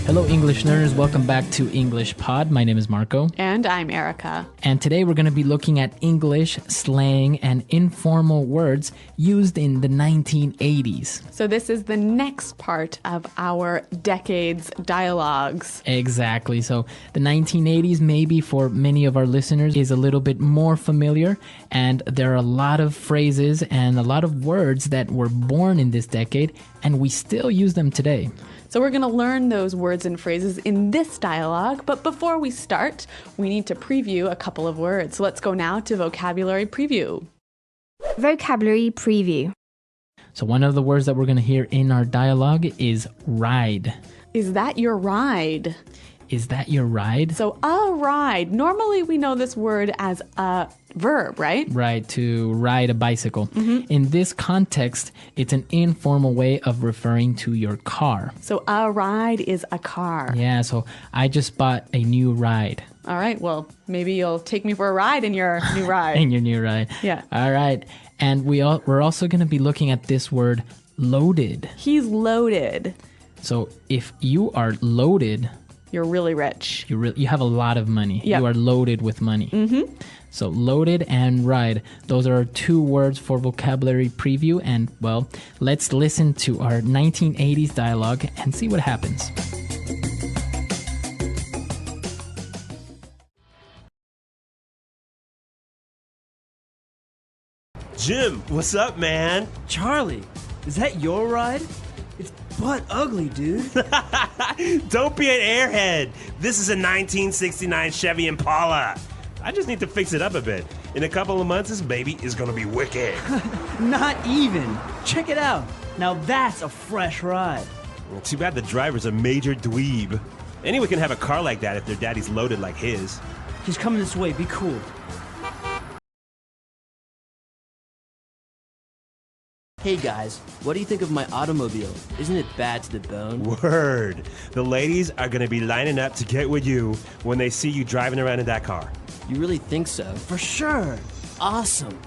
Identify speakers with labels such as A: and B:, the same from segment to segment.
A: Hello, English learners. Welcome back to English Pod. My name is Marco.
B: And I'm Erica.
A: And today we're going to be looking at English, slang, and informal words used in the 1980s.
B: So this is the next part of our decades dialogues.
A: Exactly. So the 1980s, maybe for many of our listeners, is a little bit more familiar. And there are a lot of phrases and a lot of words that were born in this decade, and we still use them today.
B: So we're going to learn those words and phrases in this dialogue, but before we start, we need to preview a couple of words. So let's go now to vocabulary preview.
C: Vocabulary preview.
A: So one of the words that we're going to hear in our dialogue is ride.
B: Is that your ride?
A: Is that your ride?
B: So a ride. Normally we know this word as a verb, right?
A: Right, to ride a bicycle. In this context, it's an informal way of referring to your car.
B: So a ride is a car.
A: Yeah, so I just bought a new ride.
B: All right, well, maybe you'll take me for a ride in your new ride.
A: In your new ride.
B: Yeah.
A: All right. And we're also going to be looking at this word loaded.
B: He's loaded.
A: So if you are loaded,
B: you're really rich.
A: You have a lot of money.
B: Yep.
A: You are loaded with money. So loaded and ride, those are our two words for vocabulary preview. And, well, let's listen to our 1980s dialogue and see what happens.
D: Jim, what's up, man?
E: Charlie, is that your ride? It's butt ugly, dude.
D: Don't be an airhead. This is a 1969 Chevy Impala. I just need to fix it up a bit. In a couple of months, this baby is gonna be wicked.
E: Not even. Check it out. Now that's a fresh ride.
D: Well, too bad the driver's a major dweeb. Anyone can have a car like that if their daddy's loaded like his.
E: He's coming this way. Be cool. Hey guys, what do you think of my automobile? Isn't it bad to the bone?
D: Word. The ladies are gonna be lining up to get with you when they see you driving around in that car.
E: You really think so? For sure. Awesome.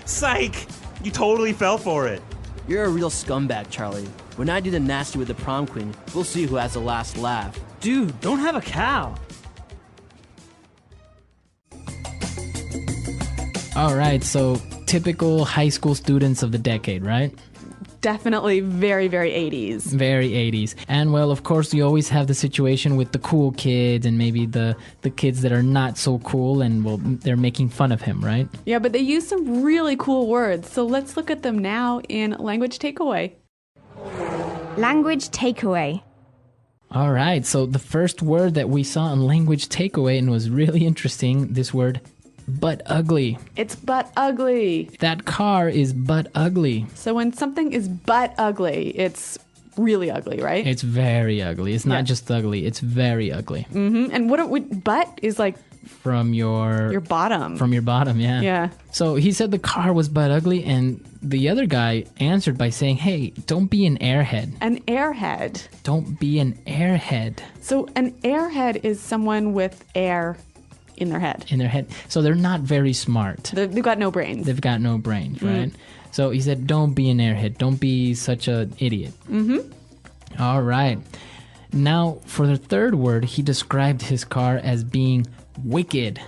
D: Psych! You totally fell for it.
E: You're a real scumbag, Charlie. When I do the nasty with the prom queen, we'll see who has the last laugh. Dude, don't have a cow.
A: All right, so typical high school students of the decade, right?
B: Definitely very, very 80s.
A: Very 80s. And, well, of course, you always have the situation with the cool kids and maybe the kids that are not so cool and, well, they're making fun of him, right?
B: Yeah, but they use some really cool words. So let's look at them now in language takeaway.
C: Language takeaway.
A: All right, so the first word that we saw in language takeaway and was really interesting, this word, butt ugly.
B: It's butt ugly.
A: That car is butt ugly.
B: So when something is butt ugly, it's really ugly, right?
A: It's very ugly. It's not just ugly, it's very ugly.
B: And butt is like
A: From your
B: bottom.
A: From your bottom, yeah.
B: Yeah.
A: So he said the car was butt ugly, and the other guy answered by saying, hey, don't be an airhead.
B: An airhead.
A: Don't be an airhead.
B: So an airhead is someone with air in their head.
A: In their head. So they're not very smart.
B: They've got no brains.
A: They've got no brains, right? So he said, don't be an airhead. Don't be such an idiot. All right. Now, for the third word, he described his car as being wicked.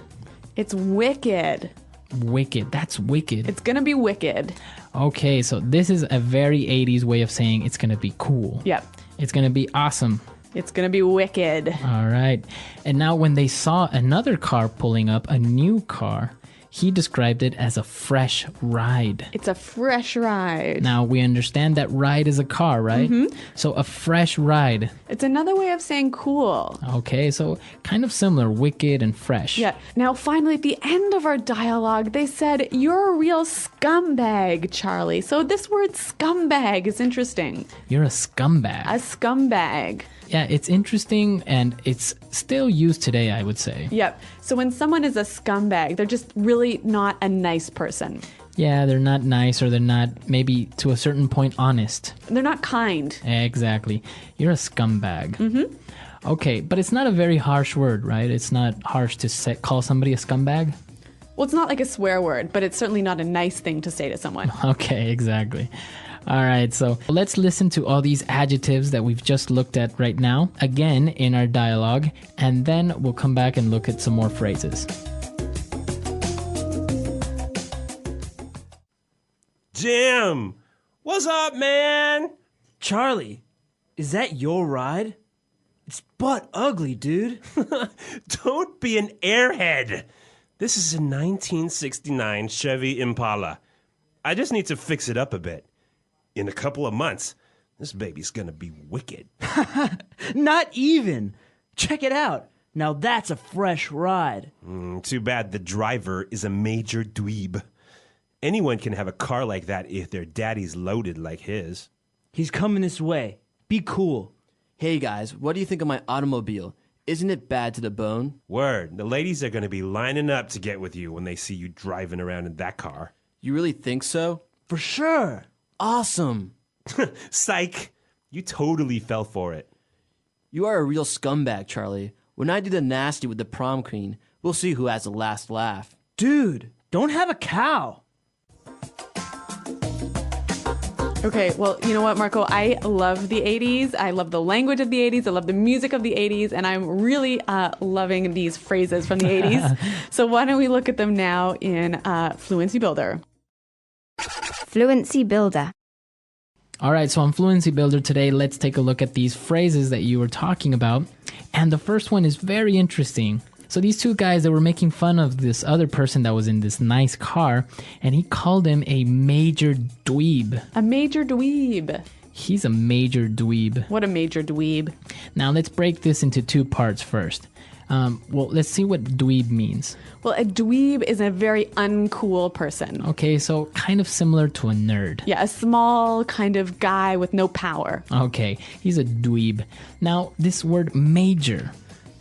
B: It's wicked.
A: Wicked. That's wicked.
B: It's gonna be wicked.
A: Okay, so this is a very 80s way of saying it's going to be cool.
B: Yep.
A: It's going to be awesome.
B: It's gonna be wicked.
A: All right. And now when they saw another car pulling up, a new car, he described it as a fresh ride.
B: It's a fresh ride.
A: Now we understand that ride is a car, right? So a fresh ride.
B: It's another way of saying cool.
A: Okay, so kind of similar, wicked and fresh.
B: Yeah. Now, finally, at the end of our dialogue, they said, you're a real scumbag, Charlie. So this word scumbag is interesting.
A: You're a scumbag.
B: A scumbag.
A: Yeah, it's interesting and it's still used today, I would say.
B: Yep. So when someone is a scumbag, they're just really not a nice person.
A: Yeah, they're not nice or they're not, maybe to a certain point, honest.
B: They're not kind.
A: Exactly. You're a scumbag. Okay, but it's not a very harsh word, right? It's not harsh to call somebody a scumbag?
B: Well, it's not like a swear word, but it's certainly not a nice thing to say to someone.
A: Okay, exactly. All right, so let's listen to all these adjectives that we've just looked at right now, again in our dialogue, and then we'll come back and look at some more phrases.
D: Jim, what's up, man?
E: Charlie, is that your ride? It's butt ugly, dude.
D: Don't be an airhead. This is a 1969 Chevy Impala. I just need to fix it up a bit. In a couple of months, this baby's gonna be wicked.
E: Not even. Check it out. Now that's a fresh ride.
D: Too bad the driver is a major dweeb. Anyone can have a car like that if their daddy's loaded like his.
E: He's coming this way. Be cool. Hey guys, what do you think of my automobile? Isn't it bad to the bone?
D: Word, the ladies are gonna be lining up to get with you when they see you driving around in that car.
E: You really think so? For sure. Awesome.
D: Psych! You totally fell for it.
E: You are a real scumbag, Charlie. When I do the nasty with the prom queen, we'll see who has the last laugh. Dude, don't have a cow.
B: Okay, well, you know what, Marco? I love the 80s. I love the language of the 80s. I love the music of the 80s. And I'm really loving these phrases from the 80s. So why don't we look at them now in Fluency Builder?
C: Fluency Builder.
A: All right, so on Fluency Builder today, let's take a look at these phrases that you were talking about. And the first one is very interesting. So these two guys, they were making fun of this other person that was in this nice car, and he called him a major dweeb.
B: A major dweeb.
A: He's a major dweeb.
B: What a major dweeb.
A: Now let's break this into two parts first. Well, let's see what dweeb means.
B: Well, a dweeb is a very uncool person.
A: Okay, so kind of similar to a nerd.
B: Yeah, a small kind of guy with no power.
A: Okay, he's a dweeb. Now, this word major.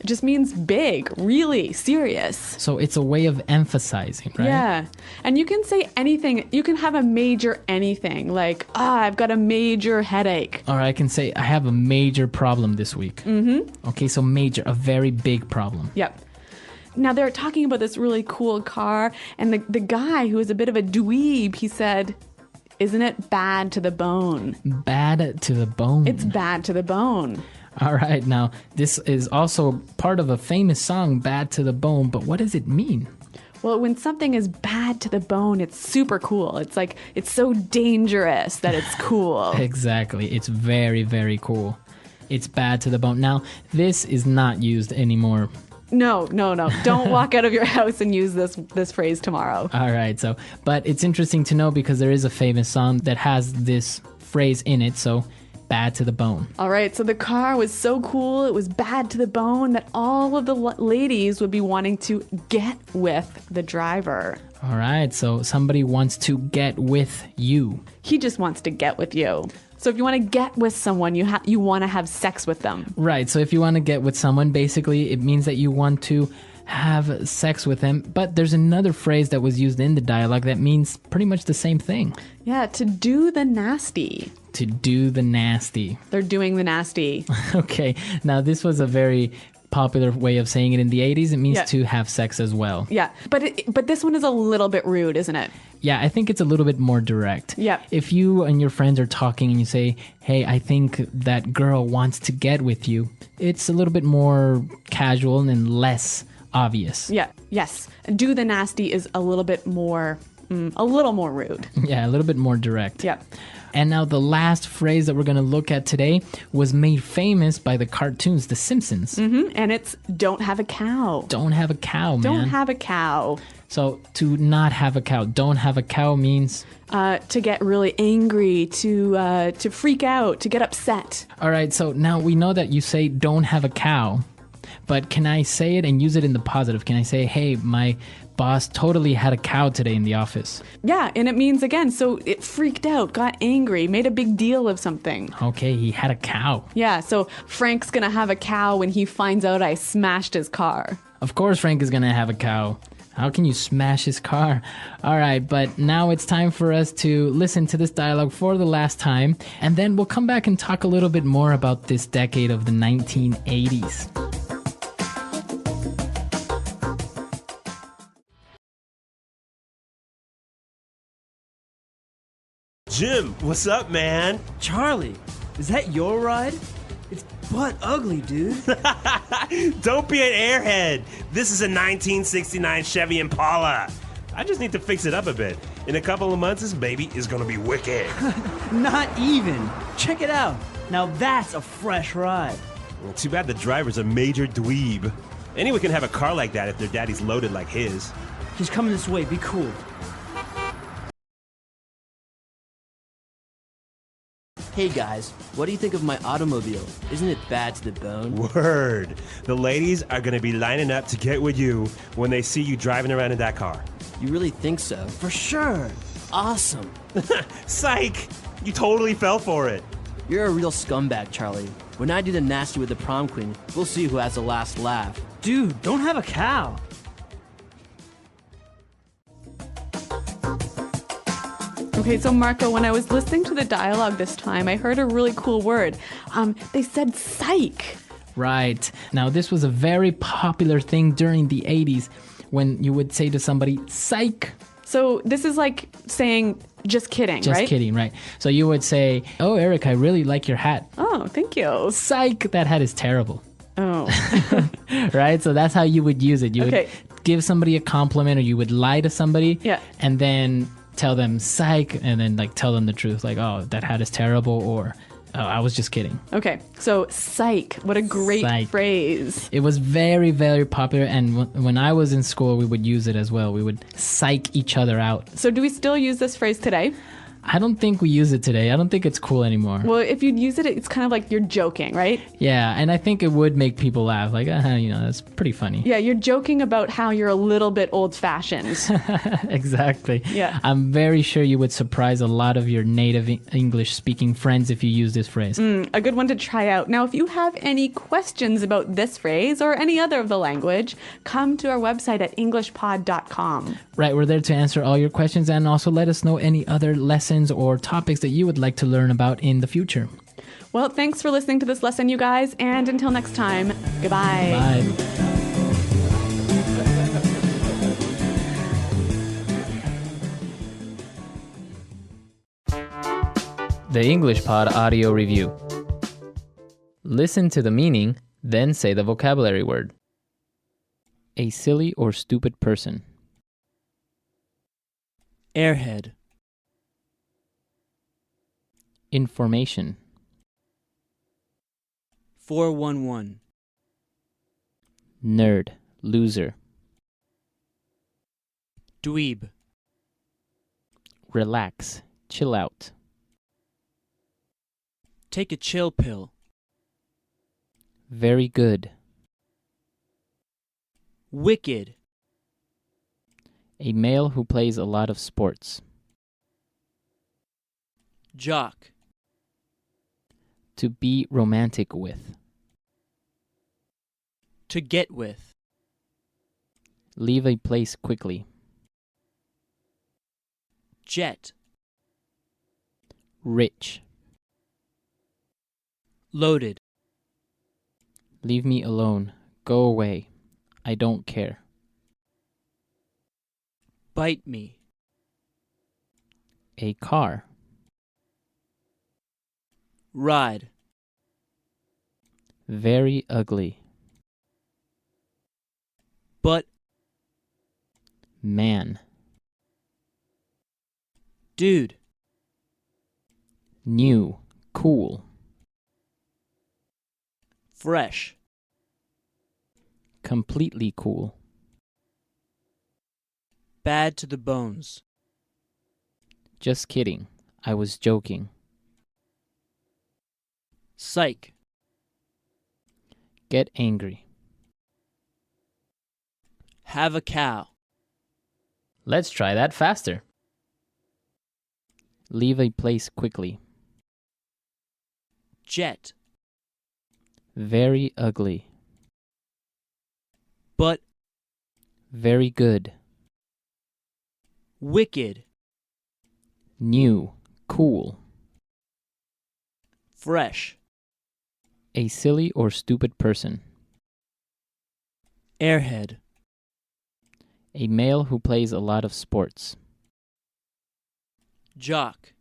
B: It just means big, really serious.
A: So it's a way of emphasizing, right?
B: Yeah. And you can say anything. You can have a major anything, like, I've got a major headache.
A: Or I can say, I have a major problem this week. Mm-hmm. Okay, so major, a very big problem.
B: Yep. Now they're talking about this really cool car, and the guy who is a bit of a dweeb, he said, isn't it bad to the bone?
A: Bad to the bone.
B: It's bad to the bone.
A: All right, now this is also part of a famous song, Bad to the Bone, but what does it mean?
B: Well, when something is bad to the bone, it's super cool. It's like, it's so dangerous that it's cool.
A: Exactly. It's very, very cool. It's bad to the bone. Now, this is not used anymore.
B: No. Don't walk out of your house and use this phrase tomorrow.
A: All right, but it's interesting to know because there is a famous song that has this phrase in it, so bad to the bone.
B: All right, so the car was so cool, it was bad to the bone that all of the ladies would be wanting to get with the driver.
A: All right, so somebody wants to get with you.
B: He just wants to get with you. So if you want to get with someone, you want to have sex with them.
A: Right, so if you want to get with someone, basically it means that you want to have sex with them. But there's another phrase that was used in the dialogue that means pretty much the same thing.
B: Yeah, to do the nasty.
A: To do the nasty.
B: They're doing the nasty.
A: Okay, now this was a very popular way of saying it in the 80s. It means to have sex as well.
B: Yeah, but this one is a little bit rude, isn't it?
A: Yeah, I think it's a little bit more direct.
B: Yeah.
A: If you and your friends are talking and you say, hey, I think that girl wants to get with you, it's a little bit more casual and less obvious.
B: Yeah, yes. Do the nasty is a little bit more, rude.
A: Yeah, a little bit more direct.
B: Yeah.
A: And now the last phrase that we're going to look at today was made famous by the cartoons, The Simpsons.
B: Mm-hmm. And it's don't have a cow.
A: Don't have a cow, man.
B: Don't have a cow.
A: So to not have a cow, don't have a cow means?
B: To get really angry, to freak out, to get upset.
A: All right, so now we know that you say don't have a cow, but can I say it and use it in the positive? Can I say, hey, my boss totally had a cow today in the office?
B: Yeah, and it means, again, so it freaked out, got angry, made a big deal of something.
A: Okay, he had a cow.
B: Yeah, so Frank's gonna have a cow when he finds out I smashed his car.
A: Of course Frank is gonna have a cow. How can you smash his car? All right, but now it's time for us to listen to this dialogue for the last time, and then we'll come back and talk a little bit more about this decade of the 1980s.
D: Jim, what's up, man?
E: Charlie, is that your ride? It's butt ugly, dude.
D: Don't be an airhead. This is a 1969 Chevy Impala. I just need to fix it up a bit. In a couple of months, this baby is gonna be wicked.
F: Not even. Check it out. Now that's a fresh ride.
D: Well, too bad the driver's a major dweeb. Anyone can have a car like that if their daddy's loaded like his.
F: He's coming this way. Be cool.
E: Hey guys, what do you think of my automobile? Isn't it bad to the bone?
D: Word. The ladies are gonna be lining up to get with you when they see you driving around in that car.
E: You really think so?
F: For sure.
E: Awesome.
D: Psych! You totally fell for it.
E: You're a real scumbag, Charlie. When I do the nasty with the prom queen, we'll see who has the last laugh.
F: Dude, don't have a cow.
B: Okay, so Marco, when I was listening to the dialogue this time, I heard a really cool word. They said psych.
A: Right. Now, this was a very popular thing during the 80s when you would say to somebody, psych.
B: So this is like saying just kidding,
A: Just
B: right?
A: kidding, right? So you would say, oh, Eric, I really like your hat.
B: Oh, thank you.
A: Psych, that hat is terrible.
B: Oh.
A: Right? So that's how you would use it. You
B: Okay.
A: would give somebody a compliment or you would lie to somebody.
B: Yeah.
A: And then tell them psych and then like tell them the truth. Like, oh, that hat is terrible or oh, I was just kidding.
B: Okay, so psych. What a great
A: Psych.
B: phrase.
A: It was very, very popular. And when I was in school, we would use it as well. We would psych each other out.
B: So do we still use this phrase today?
A: I don't think we use it today. I don't think it's cool anymore.
B: Well, if you'd use it, it's kind of like you're joking, right?
A: Yeah, and I think it would make people laugh. Like, that's pretty funny.
B: Yeah, you're joking about how you're a little bit old-fashioned.
A: Exactly.
B: Yeah.
A: I'm very sure you would surprise a lot of your native English-speaking friends if you use this phrase.
B: A good one to try out. Now, if you have any questions about this phrase or any other of the language, come to our website at englishpod.com.
A: Right, we're there to answer all your questions and also let us know any other lessons or topics that you would like to learn about in the future.
B: Well, thanks for listening to this lesson, you guys, and until next time, goodbye.
A: Bye. The English Pod Audio Review. Listen to the meaning, then say the vocabulary word. A silly or stupid person.
F: Airhead.
A: Information.
F: 411.
A: Nerd. Loser.
F: Dweeb.
A: Relax. Chill out.
F: Take a chill pill.
A: Very good.
F: Wicked.
A: A male who plays a lot of sports.
F: Jock.
A: To be romantic with.
F: To get with.
A: Leave a place quickly.
F: Jet.
A: Rich.
F: Loaded.
A: Leave me alone. Go away. I don't care.
F: Bite me.
A: A car.
F: Ride.
A: Very ugly.
F: But.
A: Man.
F: Dude.
A: New. Cool.
F: Fresh.
A: Completely cool.
F: Bad to the bones.
A: Just kidding. I was joking.
F: Psych.
A: Get angry.
F: Have a cow.
A: Let's try that faster. Leave a place quickly.
F: Jet.
A: Very ugly.
F: But.
A: Very good.
F: Wicked.
A: New. Cool.
F: Fresh.
A: A silly or stupid person.
F: Airhead.
A: A male who plays a lot of sports.
F: Jock.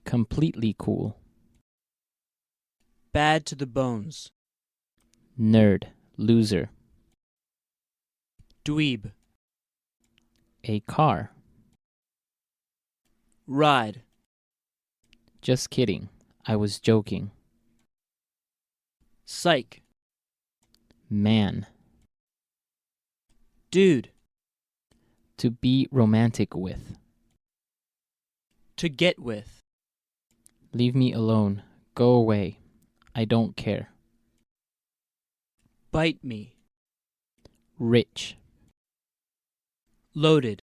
A: Completely cool.
E: Bad to the bones.
A: Nerd. Loser.
E: Dweeb.
A: A car.
E: Ride.
A: Just kidding. I was joking.
E: Psych.
A: Man.
E: Dude.
A: To be romantic with.
E: To get with.
A: Leave me alone. Go away. I don't care.
E: Bite me.
A: Rich.
E: Loaded.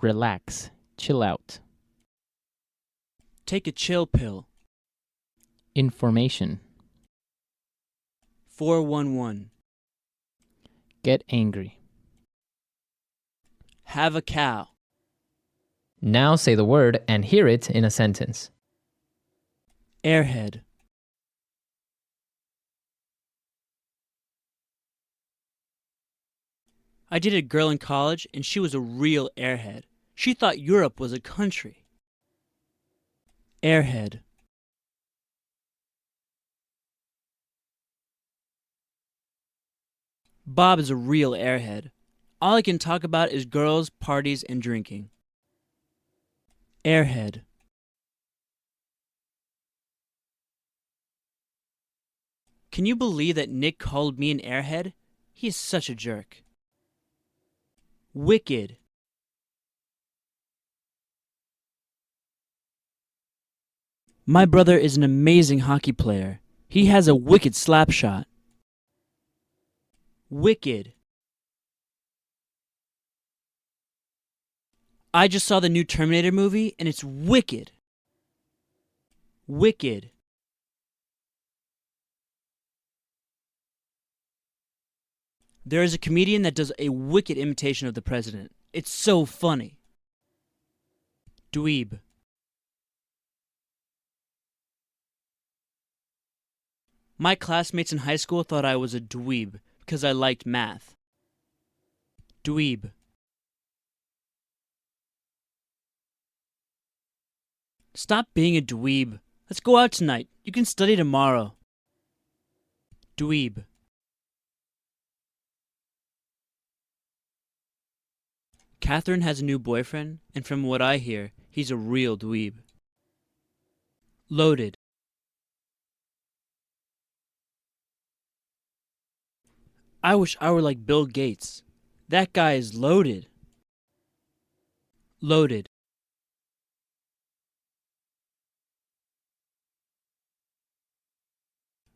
A: Relax. Chill out.
E: Take a chill pill.
A: Information.
E: 411.
A: Get angry.
E: Have a cow.
A: Now say the word and hear it in a sentence.
E: Airhead. I dated a girl in college and she was a real airhead. She thought Europe was a country. Airhead. Bob is a real airhead. All he can talk about is girls, parties, and drinking. Airhead. Can you believe that Nick called me an airhead? He is such a jerk. Wicked. My brother is an amazing hockey player. He has a wicked slap shot. Wicked. I just saw the new Terminator movie and it's wicked. Wicked. There is a comedian that does a wicked imitation of the president. It's so funny. Dweeb. My classmates in high school thought I was a dweeb because I liked math. Dweeb. Stop being a dweeb. Let's go out tonight. You can study tomorrow. Dweeb. Catherine has a new boyfriend, and from what I hear, he's a real dweeb. Loaded. I wish I were like Bill Gates. That guy is loaded. Loaded.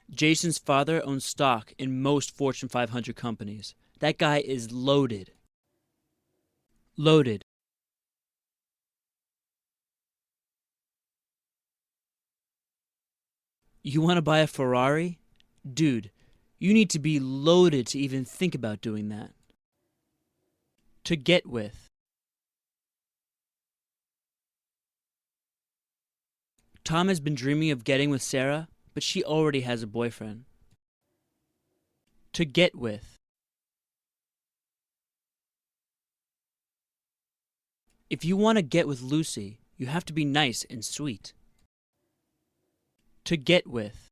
E: Jason's father owns stock in most Fortune 500 companies. That guy is loaded. Loaded. You want to buy a Ferrari? Dude, you need to be loaded to even think about doing that. To get with. Tom has been dreaming of getting with Sarah, but she already has a boyfriend. To get with. If you want to get with Lucy, you have to be nice and sweet. To get with.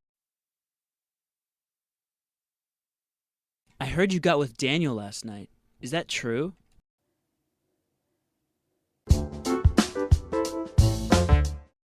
E: I heard you got with Daniel last night. Is that true?